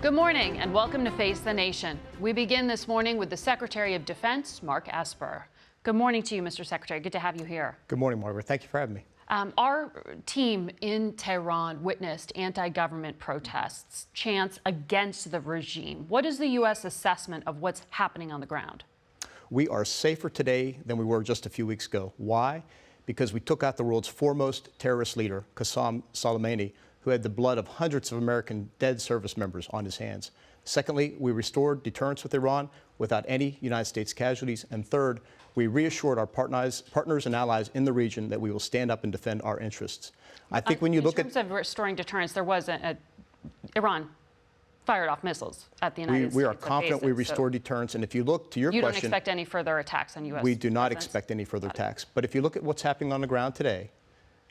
Good morning and welcome to Face the Nation. We begin this morning with the Secretary of Defense, Mark Esper. Good morning to you, Mr. Secretary. Good to have you here. Good morning, Margaret. Thank you for having me. Our team in Tehran witnessed anti-government protests, chants against the regime. What is the U.S. assessment of what's happening on the ground? We are safer today than we were just a few weeks ago. Why? Because we took out the world's foremost terrorist leader, Qasem Soleimani, who had the blood of hundreds of American dead service members on his hands. Secondly, we restored deterrence with Iran without any United States casualties. And third, we reassured our partners and allies in the region that we will stand up and defend our interests. I think when you look at... In terms of restoring deterrence, there was Iran fired off missiles at the United States. We are confident we restored deterrence. And if you look to your question... You don't expect any further attacks on U.S. We do not expect any further attacks. But if you look at what's happening on the ground today,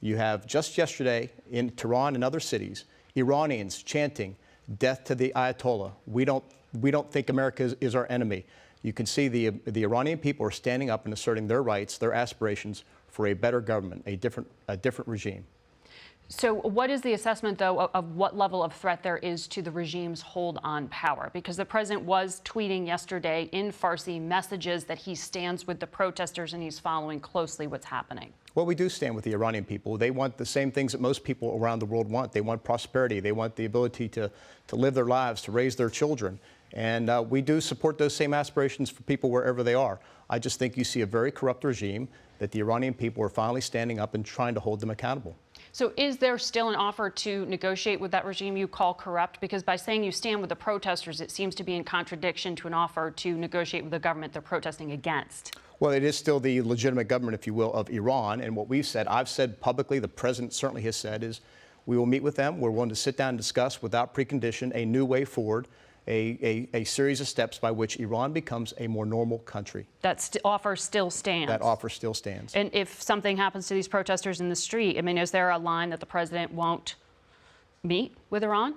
you have just yesterday in Tehran and other cities, Iranians chanting, "Death to the Ayatollah. We don't think America is our enemy." You can see the Iranian people are standing up and asserting their rights, their aspirations for a better government, a different regime. So what is the assessment, though, of what level of threat there is to the regime's hold on power? Because the president was tweeting yesterday in Farsi messages that he stands with the protesters and he's following closely what's happening. Well, we do stand with the Iranian people. They want the same things that most people around the world want. They want prosperity. They want the ability to live their lives, to raise their children. And we do support those same aspirations for people wherever they are. I just think you see a very corrupt regime that the Iranian people are finally standing up and trying to hold them accountable. So is there still an offer to negotiate with that regime you call corrupt? Because by saying you stand with the protesters, it seems to be in contradiction to an offer to negotiate with the government they're protesting against. Well, it is still the legitimate government, if you will, of Iran. And what we've said, I've said publicly, the president certainly has said, is we will meet with them. We're willing to sit down and discuss without precondition a new way forward, a series of steps by which Iran becomes a more normal country. That offer still stands. That offer still stands. And if something happens to these protesters in the street, I mean, is there a line that the president won't meet with Iran?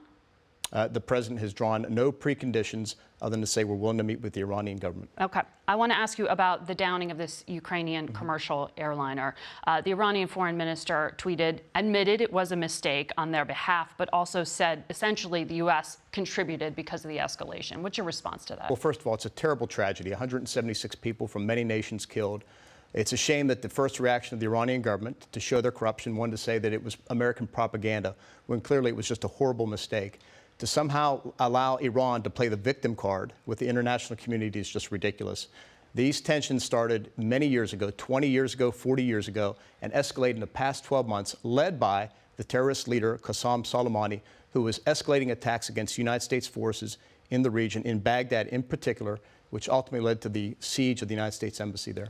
The president has drawn no preconditions other than to say we're willing to meet with the Iranian government. Okay. I want to ask you about the downing of this Ukrainian commercial airliner. The Iranian foreign minister admitted it was a mistake on their behalf, but also said essentially the U.S. contributed because of the escalation. What's your response to that? Well, first of all, it's a terrible tragedy. 176 people from many nations killed. It's a shame that the first reaction of the Iranian government to show their corruption wanted to say that it was American propaganda, when clearly it was just a horrible mistake. To somehow allow Iran to play the victim card with the international community is just ridiculous. These tensions started many years ago, 20 years ago, 40 years ago, and escalated in the past 12 months, led by the terrorist leader, Qasem Soleimani, who was escalating attacks against United States forces in the region, in Baghdad in particular, which ultimately led to the siege of the United States embassy there.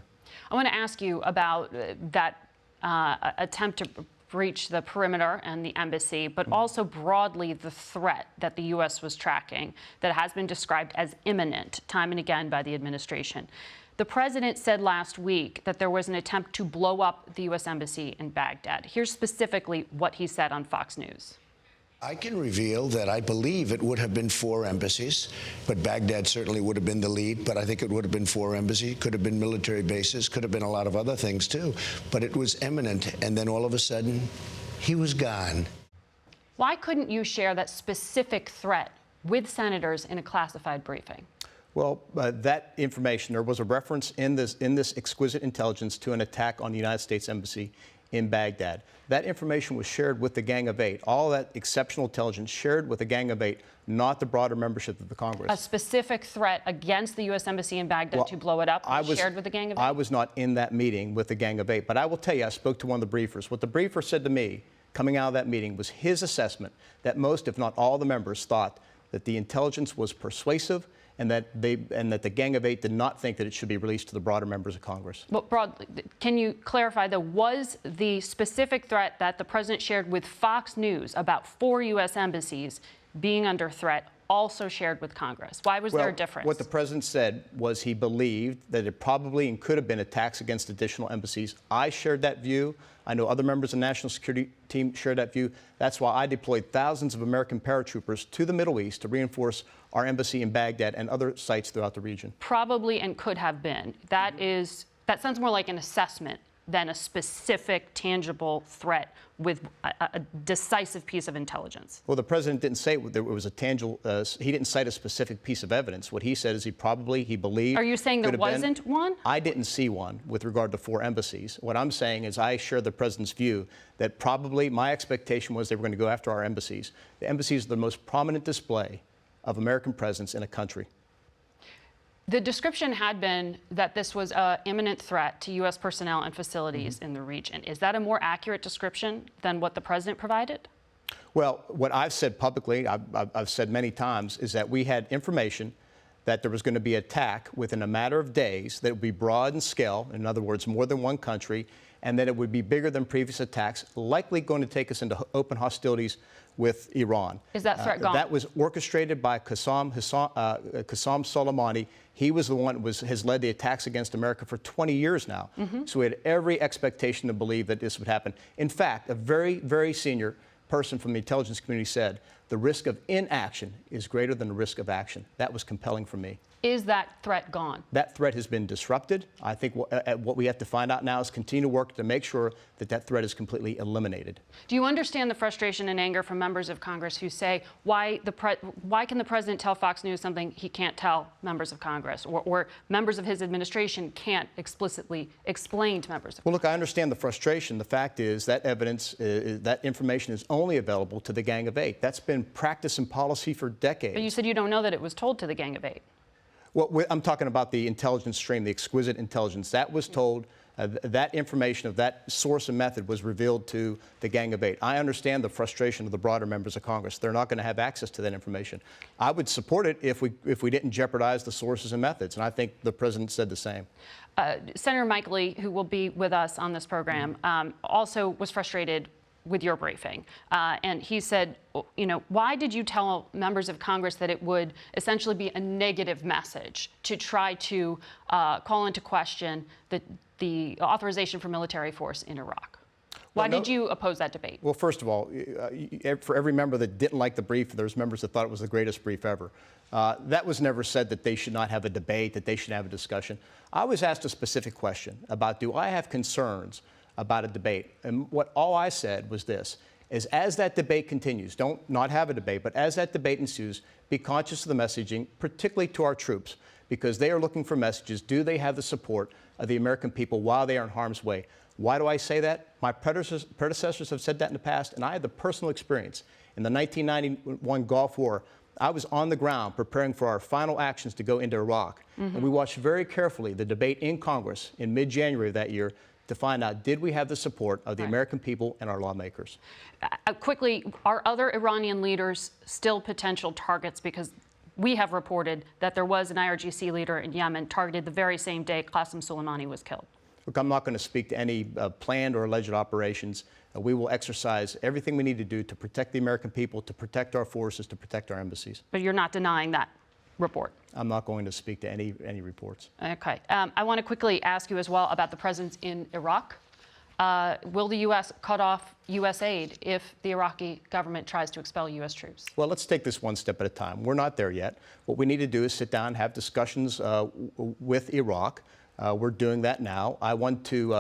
I want to ask you about that attempt to breach the perimeter and the embassy, but also broadly the threat that the U.S. was tracking that has been described as imminent time and again by the administration. The president said last week that there was an attempt to blow up the U.S. embassy in Baghdad. Here's specifically what he said on Fox News. I can reveal that I believe it would have been 4 embassies, but Baghdad certainly would have been the lead. But I think it would have been 4 embassies, could have been military bases, could have been a lot of other things, too. But it was imminent. And then all of a sudden, he was gone. Why couldn't you share that specific threat with senators in a classified briefing? Well, that information, there was a reference in this exquisite intelligence to an attack on the United States embassy in Baghdad. That information was shared with the Gang of Eight. All that exceptional intelligence shared with the Gang of Eight, not the broader membership of the Congress. A specific threat against the U.S. embassy in Baghdad to blow it up was shared with the Gang of Eight? I was not in that meeting with the Gang of Eight, but I will tell you, I spoke to one of the briefers. What the briefer said to me coming out of that meeting was his assessment that most, if not all, the members thought that the intelligence was persuasive and that the Gang of Eight did not think that it should be released to the broader members of Congress. But broadly, can you clarify, though, was the specific threat that the president shared with Fox News about 4 U.S. embassies being under threat also shared with Congress? Why was there a difference? What the president said was he believed that it probably and could have been attacks against additional embassies. I shared that view. I know other members of the National Security Team shared that view. That's why I deployed thousands of American paratroopers to the Middle East to reinforce our embassy in Baghdad and other sites throughout the region. Probably and could have been. That sounds more like an assessment than a specific, tangible threat with a decisive piece of intelligence? Well, the president didn't say there was a tangible, he didn't cite a specific piece of evidence. What he said is he believed. Are you saying there wasn't one? I didn't see one with regard to 4 embassies. What I'm saying is I share the president's view that probably my expectation was they were going to go after our embassies. The embassies are the most prominent display of American presence in a country. The description had been that this was an imminent threat to U.S. personnel and facilities in the region. Is that a more accurate description than what the president provided? Well, what I've said publicly, I've said many times, is that we had information that there was going to be an attack within a matter of days that would be broad in scale, in other words, more than one country, and that it would be bigger than previous attacks, likely going to take us into open hostilities with Iran. Is that threat gone? That was orchestrated by Qasem Soleimani. He was the one who has led the attacks against America for 20 years now. So we had every expectation to believe that this would happen. In fact, a very, very senior person from the intelligence community said, the risk of inaction is greater than the risk of action. That was compelling for me. Is that threat gone? That threat has been disrupted. I think what we have to find out now is continue to work to make sure that that threat is completely eliminated. Do you understand the frustration and anger from members of Congress who say, why can the president tell Fox News something he can't tell members of Congress, or members of his administration can't explicitly explain to members of Congress? Well, look, I understand the frustration. The fact is that evidence, that information is only available to the Gang of Eight. That's been practice and policy for decades. But you said you don't know that it was told to the Gang of Eight. Well, I'm talking about the intelligence stream, the exquisite intelligence. That was told, that information of that source and method was revealed to the Gang of Eight. I understand the frustration of the broader members of Congress. They're not going to have access to that information. I would support it if we didn't jeopardize the sources and methods, and I think the president said the same. Senator Mike Lee, who will be with us on this program, also was frustrated with your briefing. And he said, why did you tell members of Congress that it would essentially be a negative message to try to call into question the authorization for military force in Iraq? Why did you oppose that debate? Well, first of all, for every member that didn't like the brief, there's members that thought it was the greatest brief ever. That was never said that they should not have a debate, that they should have a discussion. I was asked a specific question about, do I have concerns about a debate? And all I said was this, is as that debate continues, don't not have a debate, but as that debate ensues, be conscious of the messaging, particularly to our troops, because they are looking for messages. Do they have the support of the American people while they are in harm's way? Why do I say that? My predecessors have said that in the past, and I had the personal experience. In the 1991 Gulf War, I was on the ground preparing for our final actions to go into Iraq. And we watched very carefully the debate in Congress in mid-January of that year to find out, did we have the support of the American people and our lawmakers? Quickly, are other Iranian leaders still potential targets? Because we have reported that there was an IRGC leader in Yemen targeted the very same day Qasem Soleimani was killed. Look, I'm not going to speak to any planned or alleged operations. We will exercise everything we need to do to protect the American people, to protect our forces, to protect our embassies. But you're not denying that report? I'm not going to speak to any reports. Okay. I want to quickly ask you as well about the presence in Iraq. Will the U.S. cut off U.S. aid if the Iraqi government tries to expel U.S. troops? Well, let's take this one step at a time. We're not there yet. What we need to do is sit down, have discussions with Iraq. We're doing that now.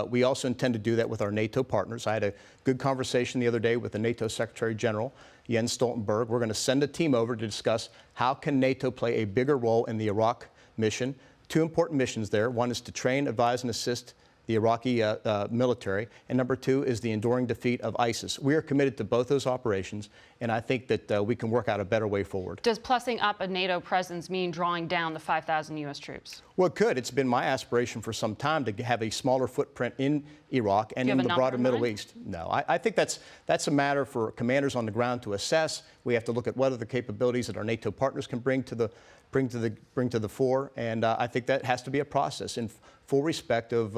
We also intend to do that with our NATO partners. I had a good conversation the other day with the NATO Secretary General, Jens Stoltenberg. We're going to send a team over to discuss how can NATO play a bigger role in the Iraq mission. 2 important missions there. One is to train, advise, and assist the Iraqi military, and number 2 is the enduring defeat of ISIS. We are committed to both those operations, and I think that we can work out a better way forward. Does plussing up a NATO presence mean drawing down the 5,000 U.S. troops? Well, it could. It's been my aspiration for some time to have a smaller footprint in Iraq and in the broader Middle East. No, I think that's a matter for commanders on the ground to assess. We have to look at what are the capabilities that our NATO partners can bring to the fore, and I think that has to be a process in full respect of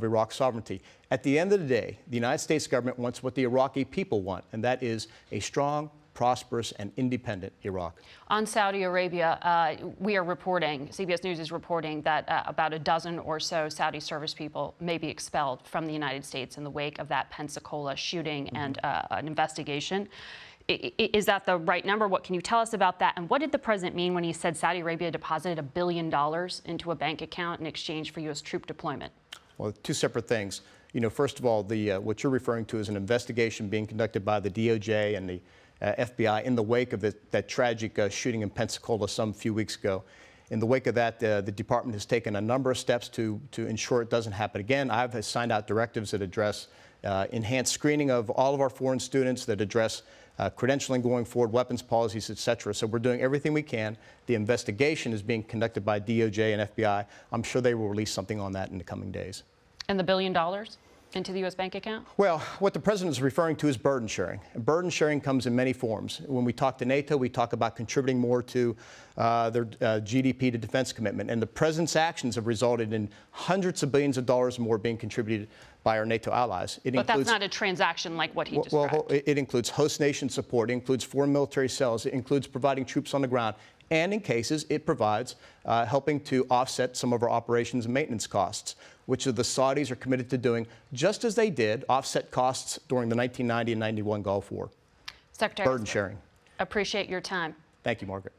Iraq's sovereignty. At the end of the day, the United States government wants what the Iraqi people want, and that is a strong, prosperous, and independent Iraq. On Saudi Arabia, we are reporting, CBS News is reporting that about a dozen or so Saudi service people may be expelled from the United States in the wake of that Pensacola shooting and an investigation. Is that the right number? What can you tell us about that? And what did the president mean when he said Saudi Arabia deposited $1 billion into a bank account in exchange for U.S. troop deployment? Well, 2 separate things. first of all, what you're referring to is an investigation being conducted by the DOJ and the FBI in the wake of that tragic shooting in Pensacola some few weeks ago. In the wake of that, the department has taken a number of steps to ensure it doesn't happen again. I've signed out directives that address enhanced screening of all of our foreign students, that address credentialing going forward, weapons policies, et cetera. So we're doing everything we can. The investigation is being conducted by DOJ and FBI. I'm sure they will release something on that in the coming days. And the $1 billion into the U.S. bank account? Well, what the president is referring to is burden sharing. And burden sharing comes in many forms. When we talk to NATO, we talk about contributing more to their GDP to defense commitment. And the president's actions have resulted in hundreds of billions of dollars more being contributed by our NATO allies. But that's not a transaction like what he described. Well, it includes host nation support, it includes foreign military sales, it includes providing troops on the ground, and in cases, it provides helping to offset some of our operations and maintenance costs, which the Saudis are committed to doing, just as they did offset costs during the 1990 and 91 Gulf War. Secretary Burden sharing. Appreciate your time. Thank you, Margaret.